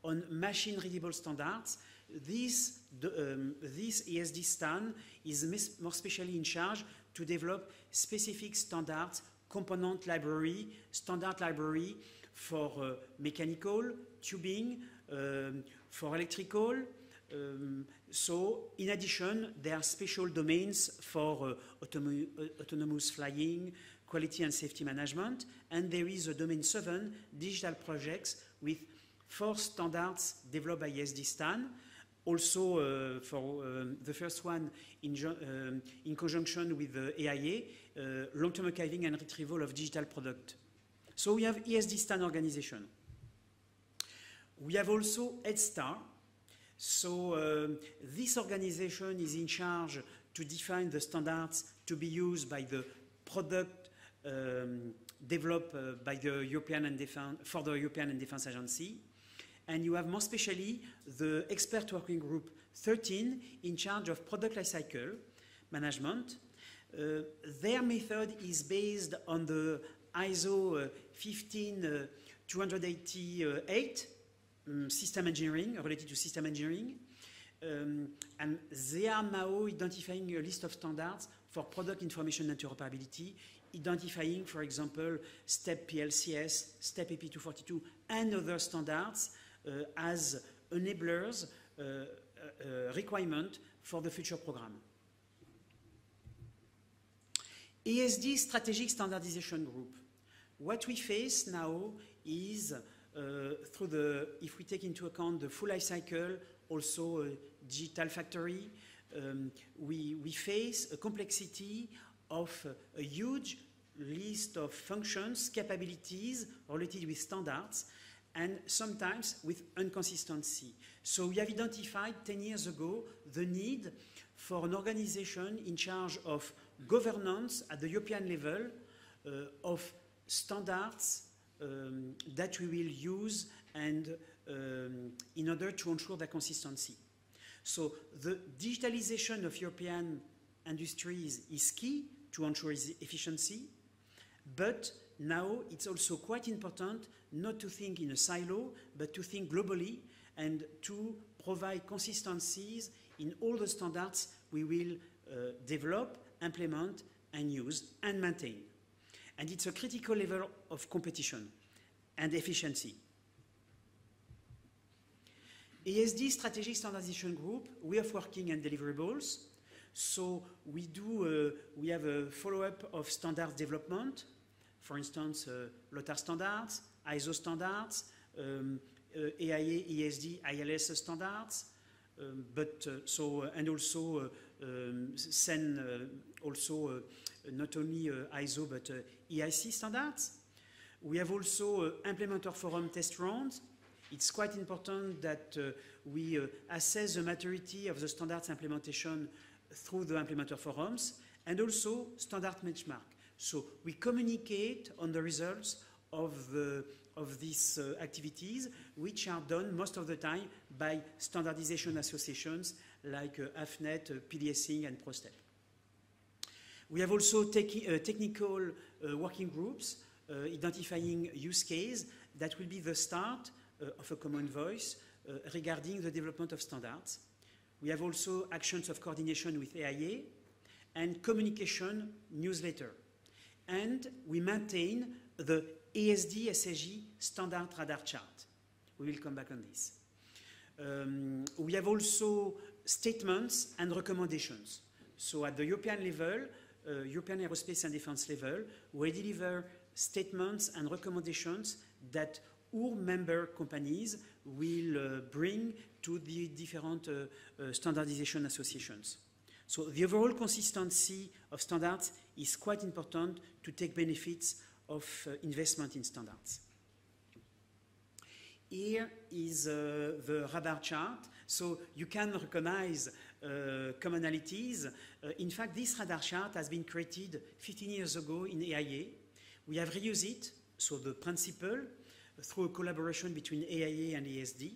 on machine-readable standards. This ESD STAN is more specially in charge to develop specific standards, component library, standard library for mechanical, tubing, for electrical. So in addition, there are special domains for autonomous flying, quality and safety management, and there is a Domain 7 digital projects with 4 standards developed by ESD STAN. Also for the first one in conjunction with the AIA, long-term archiving and retrieval of digital product. So we have ESD STAN organization. We have also EDSTAR. So this organization is in charge to define the standards to be used by the product developed by the European and for the European and Defense Agency. And you have more specially the expert working group 13 in charge of product lifecycle management. Their method is based on the ISO 15288 system engineering, related to system engineering. And they are now identifying a list of standards for product information interoperability, identifying, for example, STEP PLCS, STEP AP242, and other standards as enablers requirement for the future program. ESD Strategic Standardization Group. What we face now is through the, if we take into account the full life cycle, also a digital factory, we face a complexity of a huge list of functions, capabilities related with standards, and sometimes with inconsistency. So we have identified 10 years ago the need for an organization in charge of governance at the European level of standards that we will use and in order to ensure their consistency. So the digitalization of European industries is key to ensure its efficiency, but now it's also quite important not to think in a silo, but to think globally and to provide consistencies in all the standards we will develop, implement, and use, and maintain. And it's a critical level of competition and efficiency. ESD Strategic Standardization Group, way of working and deliverables. So we have a follow-up of standard development, for instance, LOTAR standards, ISO standards, AIA, ESD, ILS standards, and also send also not only ISO but EIC standards. We have also implementer forum test rounds. It's quite important that we assess the maturity of the standards implementation through the implementer forums, and also standard benchmark. So we communicate on the results of these activities, which are done most of the time by standardization associations like AFNET, PDSing, and ProStep. We have also technical working groups identifying use case that will be the start of a common voice regarding the development of standards. We have also actions of coordination with AIA and communication newsletter. And we maintain the ESD SSG standard radar chart. We will come back on this. We have also statements and recommendations. So at the European level, European Aerospace and Defense level, we deliver statements and recommendations that all member companies will bring to the different standardization associations. So the overall consistency of standards is quite important to take benefits of investment in standards. Here is the radar chart. So you can recognize commonalities. In fact, this radar chart has been created 15 years ago in AIA. We have reused it, so the principle, through a collaboration between AIA and ESD.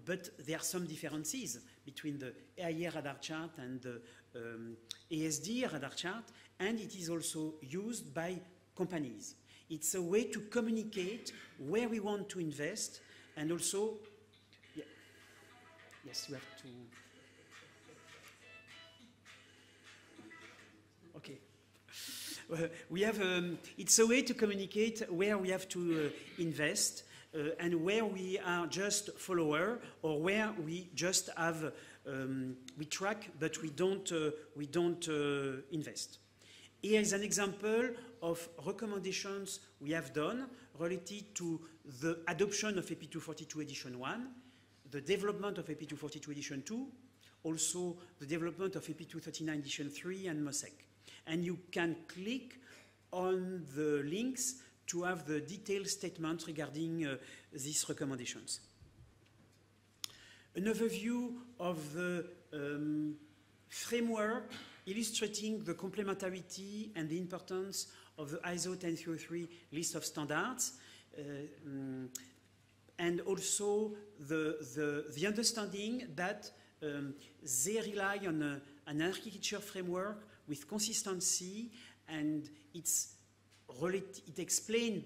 But there are some differences between the AIA radar chart and the ESD radar chart, and it is also used by companies. It's a way to communicate where we want to invest, and also, yes, you have to, okay. We have, it's a way to communicate where we have to invest and where we are just follower, or where we just have, we track but we don't invest. Here is an example of recommendations we have done related to the adoption of AP242 Edition 1, the development of AP242 Edition 2, also the development of AP239 Edition 3 and MOSEC. And you can click on the links to have the detailed statement regarding these recommendations. An overview of the framework illustrating the complementarity and the importance of the ISO 10303 list of standards, and also the understanding that they rely on an architecture framework with consistency, and it explains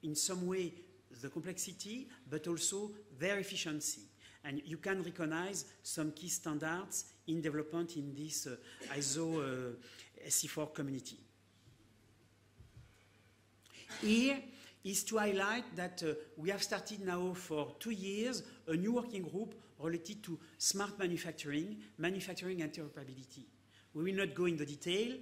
in some way the complexity, but also their efficiency. And you can recognize some key standards in development in this ISO SC4 community. Here is to highlight that we have started now for 2 years a new working group related to smart manufacturing, manufacturing interoperability. We will not go into detail.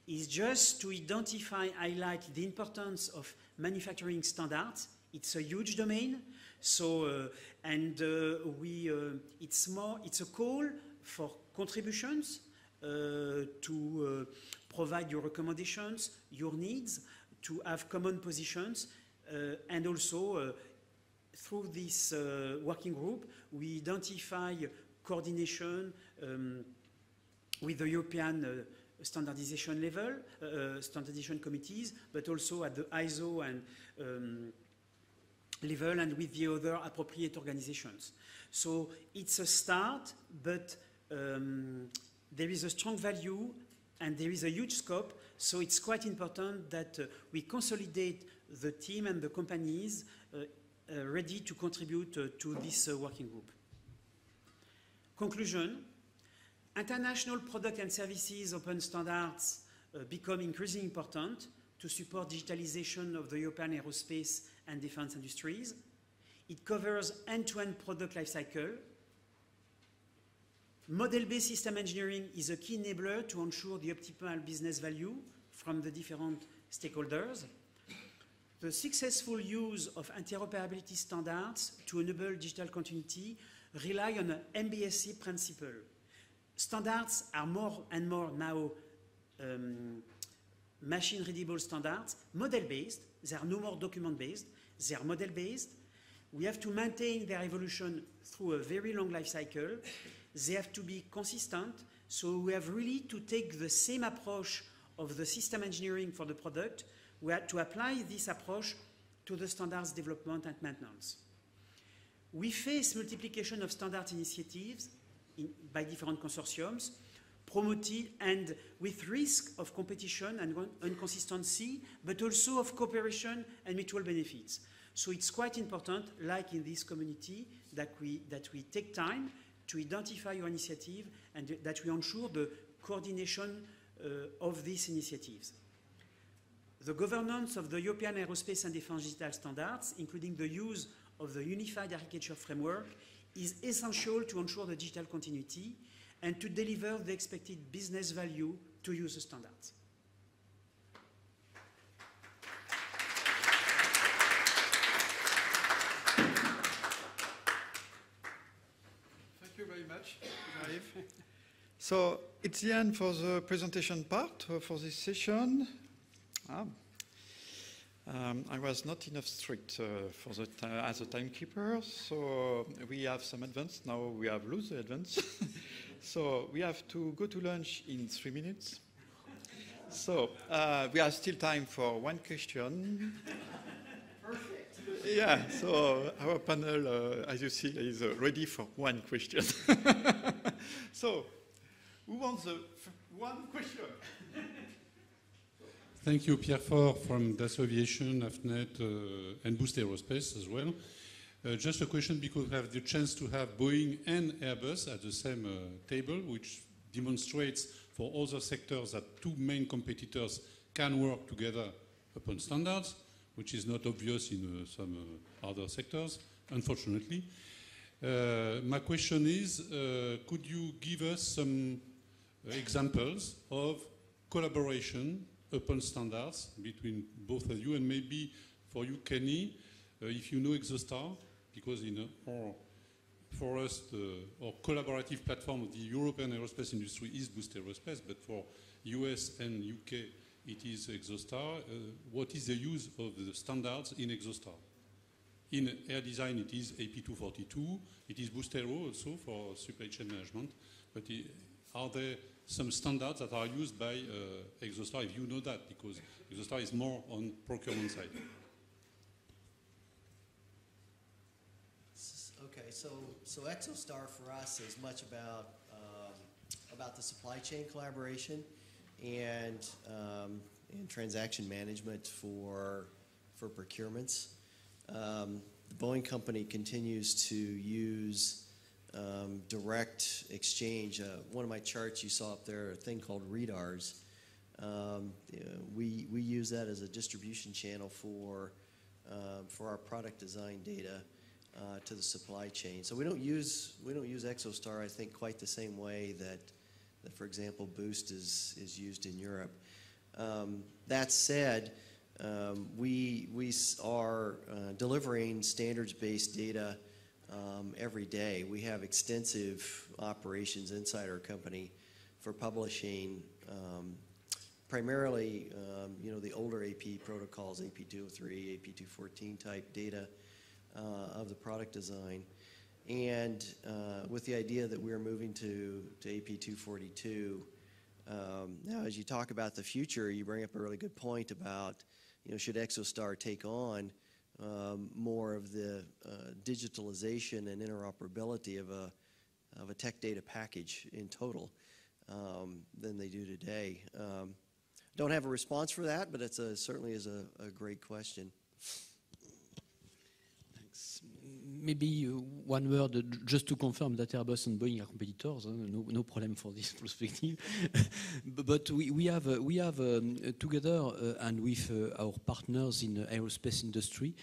It's just to identify, highlight the importance of manufacturing standards. It's a huge domain, so it's a call for contributions to provide your recommendations, your needs, to have common positions, and also through this working group, we identify coordination with the European standardization level, standardization committees, but also at the ISO and level and with the other appropriate organizations. So it's a start, but there is a strong value and there is a huge scope, so it's quite important that we consolidate the team and the companies ready to contribute to this working group. Conclusion, international product and services open standards become increasingly important to support digitalization of the European aerospace and defense industries. It covers end-to-end product lifecycle. Model-based system engineering is a key enabler to ensure the optimal business value from the different stakeholders. The successful use of interoperability standards to enable digital continuity rely on an MBSE principle. Standards are more and more now machine-readable standards, model-based. They are no more document-based. They are model-based. We have to maintain their evolution through a very long life cycle. They have to be consistent. So we have really to take the same approach of the system engineering for the product. We have to apply this approach to the standards development and maintenance. We face multiplication of standards initiatives by different consortiums, promoted and with risk of competition and inconsistency, but also of cooperation and mutual benefits. So it's quite important, like in this community, that we take time to identify your initiative and that we ensure the coordination of these initiatives. The governance of the European Aerospace and Defense Digital Standards, including the use of the Unified Architecture Framework, is essential to ensure the digital continuity and to deliver the expected business value to use the standards. Thank you very much, Yves. So it's the end for the presentation part for this session. I was not enough strict as a timekeeper, so we have some advance. Now we have lose the advance. So we have to go to lunch in 3 minutes. So we have still time for one question. Perfect. Yeah, so our panel, as you see, is ready for one question. So who wants the one question? Thank you, Pierre Faure from Dassault Aviation, AFNET, and Boost Aerospace as well. Just a question, because we have the chance to have Boeing and Airbus at the same table, which demonstrates for other sectors that two main competitors can work together upon standards, which is not obvious in some other sectors, unfortunately. My question is, could you give us some examples of collaboration upon standards between both of you, and maybe for you, Kenny, if you know Exostar, because in for us, our collaborative platform of the European aerospace industry is Boost Aerospace, but for US and UK, it is Exostar. What is the use of the standards in Exostar? In air design, it is AP242. It is Boost Aero also for supply chain management. But are there some standards that are used by Exostar, if you know that, because Exostar is more on procurement side? Okay, so Exostar for us is much about the supply chain collaboration and transaction management for procurements. The Boeing company continues to use direct exchange. One of my charts you saw up there, a thing called REDARS. We use that as a distribution channel for for our product design data to the supply chain. So we don't use ExoStar, I think, quite the same way that for example, Boost is used in Europe. That said, we are delivering standards-based data every day. We have extensive operations inside our company for publishing primarily, the older AP protocols, AP203, AP214 type data of the product design. And with the idea that we're moving to AP242, now as you talk about the future, you bring up a really good point about, should ExoStar take on more of the digitalization and interoperability of a tech data package in total than they do today. Don't have a response for that, but it's certainly is a great question. Thanks. Maybe one word just to confirm that Airbus and Boeing are competitors. No problem for this perspective. But we have together and with our partners in the aerospace industry,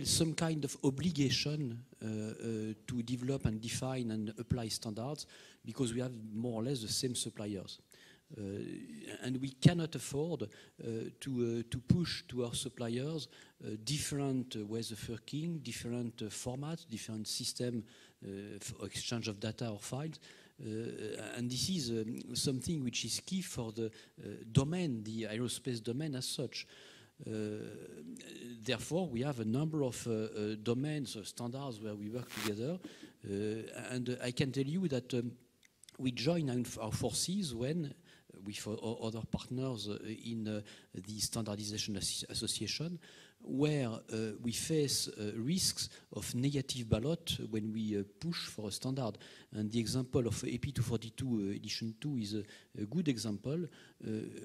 some kind of obligation to develop and define and apply standards because we have more or less the same suppliers. And we cannot afford to push to our suppliers different ways of working, different formats, different system for exchange of data or files. And this is something which is key for the domain, the aerospace domain as such. Therefore, we have a number of domains of standards where we work together. And I can tell you that we join our forces when with other partners in the Standardization Association, where we face risks of negative ballot when we push for a standard. And the example of AP242 edition 2 is a good example.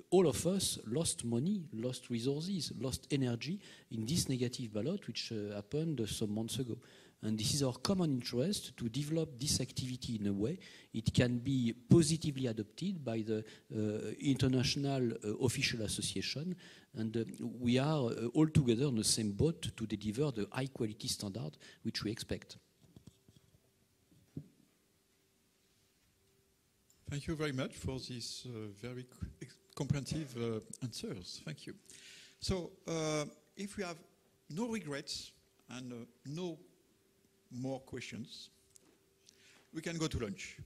All of us lost money, lost resources, lost energy in this negative ballot, which happened some months ago. And this is our common interest to develop this activity in a way it can be positively adopted by the international official association. And we are all together on the same boat to deliver the high quality standard which we expect. Thank you very much for these very comprehensive answers. Thank you. So if we have no regrets and no more questions, we can go to lunch.